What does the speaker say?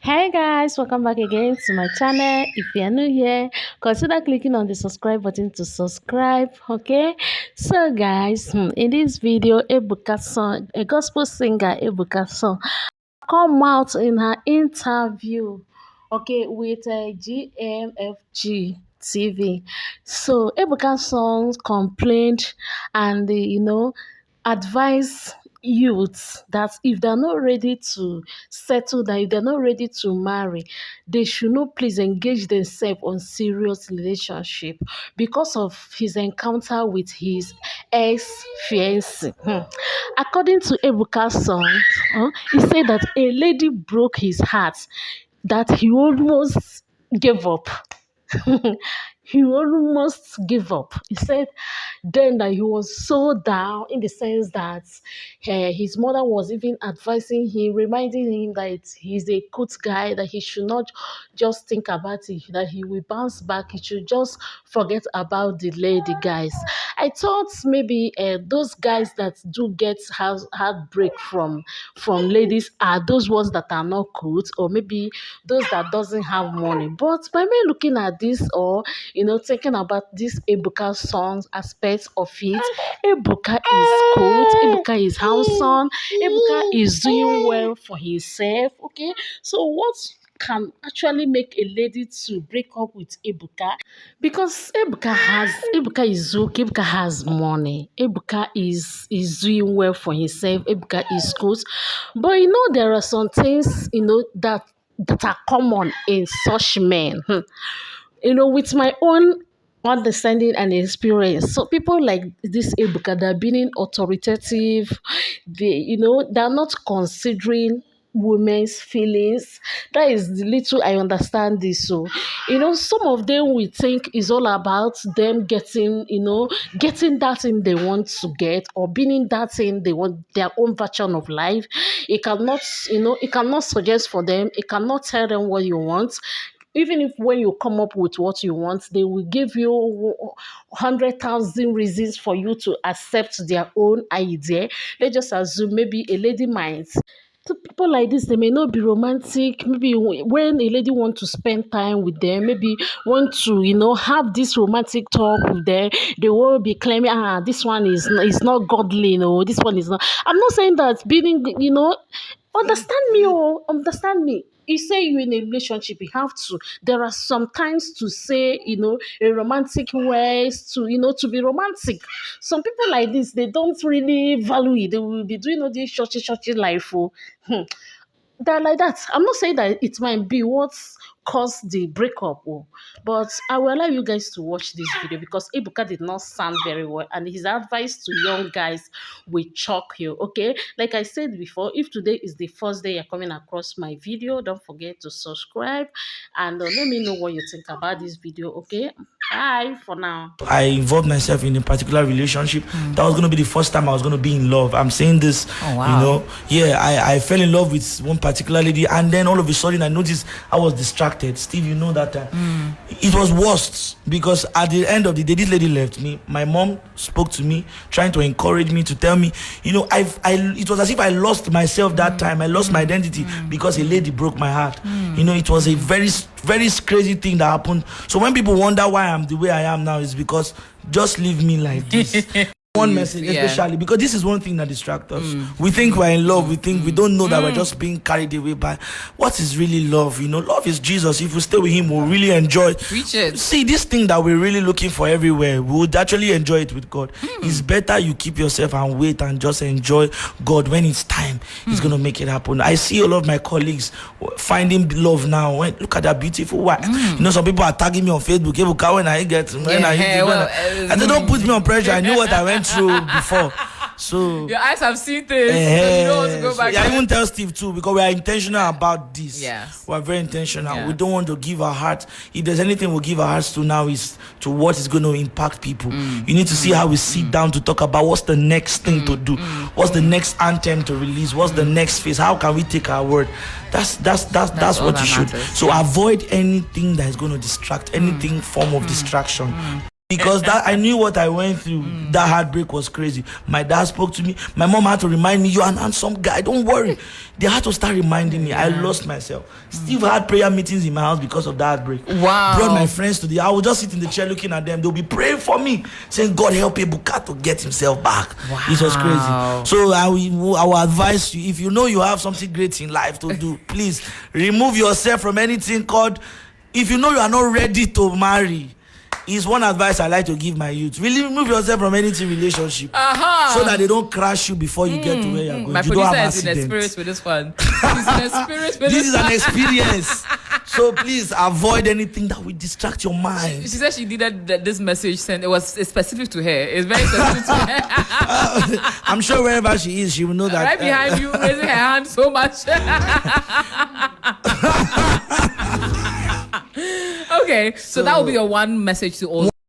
Hey guys, welcome back again to my channel. If you are new here, consider clicking on the subscribe button to subscribe. Okay, so guys, in this video, Ebuka song, a gospel singer, Ebuka song, come out in her interview, okay, with GMFG TV. So Ebuka songs complained and advise youths that if they're not ready to settle down, if they're not ready to marry, they should not please engage themselves on serious relationship because of his encounter with his ex-fiancee. According to Ebuka's song, he said that a lady broke his heart, that he almost gave up. He almost gave up. He said then that he was so down in the sense that his mother was even advising him, reminding him that he's a good guy, that he should not just think about it, that he will bounce back. He should just forget about the lady, guys. I thought maybe those guys that do get heartbreak from ladies are those ones that are not good, or maybe those that doesn't have money. But by me looking at this, or thinking about this Ebuka songs aspects of it, Ebuka is good, Ebuka is handsome, Ebuka is doing well for himself. Okay, so what can actually make a lady to break up with Ebuka? Because Ebuka is okay, Ebuka has money, Ebuka is doing well for himself, Ebuka is good. But there are some things that are common in such men. With my own understanding and experience. So people like this Ebuka, they're being authoritative. They're not considering women's feelings. That is the little I understand this. So, some of them we think is all about them getting that thing they want to get, or being that thing they want, their own version of life. It cannot suggest for them, it cannot tell them what you want. Even if when you come up with what you want, they will give you 100,000 reasons for you to accept their own idea. Let's just assume maybe a lady might. So people like this, they may not be romantic. Maybe when a lady wants to spend time with them, maybe want to, have this romantic talk with them, they will be claiming, this one is not godly, this one is not. I'm not saying that being, understand me, understand me. You say you're in a relationship, you have to. There are some times to say, a romantic ways to be romantic. Some people like this, they don't really value it. They will be doing all this shorty life. They're like that. I'm not saying that it might be what's caused the breakup, but I will allow you guys to watch this video because Ebuka did not sound very well, and his advice to young guys will shock you. Okay, like I said before, if today is the first day you're coming across my video, don't forget to subscribe and let me know what you think about this video. Okay, bye for now. I involved myself in a particular relationship. That was going to be the first time I was going to be in love. I'm saying this, Oh, wow. Yeah, I fell in love with one particular lady, and then all of a sudden I noticed I was distracted. Steve, you know that it was worst because at the end of the day, this lady left me. My mom spoke to me, trying to encourage me, to tell me, it was as if I lost myself that time. I lost my identity because a lady broke my heart. It was a very, very crazy thing that happened. So when people wonder why I'm the way I am now, is because just leave me like this. One message, especially because this is one thing that distracts us. We think we're in love. We think we don't know that we're just being carried away by what is really love. Love is Jesus. If we stay with Him, we'll really enjoy. Preach it. See, this thing that we're really looking for everywhere, we would actually enjoy it with God. It's better you keep yourself and wait and just enjoy God. When it's time, He's gonna make it happen. I see all of my colleagues finding love now. Look at that beautiful wife. Some people are tagging me on Facebook. When I get, and they don't put me on pressure. I knew what I went through before. So your eyes have seen things, so you don't want to go back. I even tell Steve too, because we are intentional about this. Yes. We are very intentional. Yeah. We don't want to give our heart. If there's anything we'll give our hearts to now, is to what is going to impact people. You need to see how we sit down to talk about what's the next thing to do, what's the next anthem to release, what's the next phase, how can we take our word. That's what you should. Matters. So avoid anything that is going to distract, anything form of distraction. because that I knew what I went through. That heartbreak was crazy. My dad spoke to me. My mom had to remind me, "You're an handsome guy. Don't worry." They had to start reminding me. I lost myself. Steve had prayer meetings in my house because of that heartbreak. Wow. Brought my friends to I would just sit in the chair looking at them. They'll be praying for me, saying, "God help Ebuka to get himself back." Wow. It was crazy. So I will advise you, if you know you have something great in life to do, please remove yourself from anything called. If you know you are not ready to marry, is one advice I like to give my youth. Really remove yourself from anything relationship, so that they don't crash you before you get to where you're going. My You don't have producer is in the accidents. spirit with this one. He's in the spirit with This is an one. experience. So please avoid anything that will distract your mind. She said she needed this message sent. It's specific to her. It's very specific to her. I'm sure wherever she is, she will know that. Right behind you, raising her hand so much. Okay, so that will be your one message to all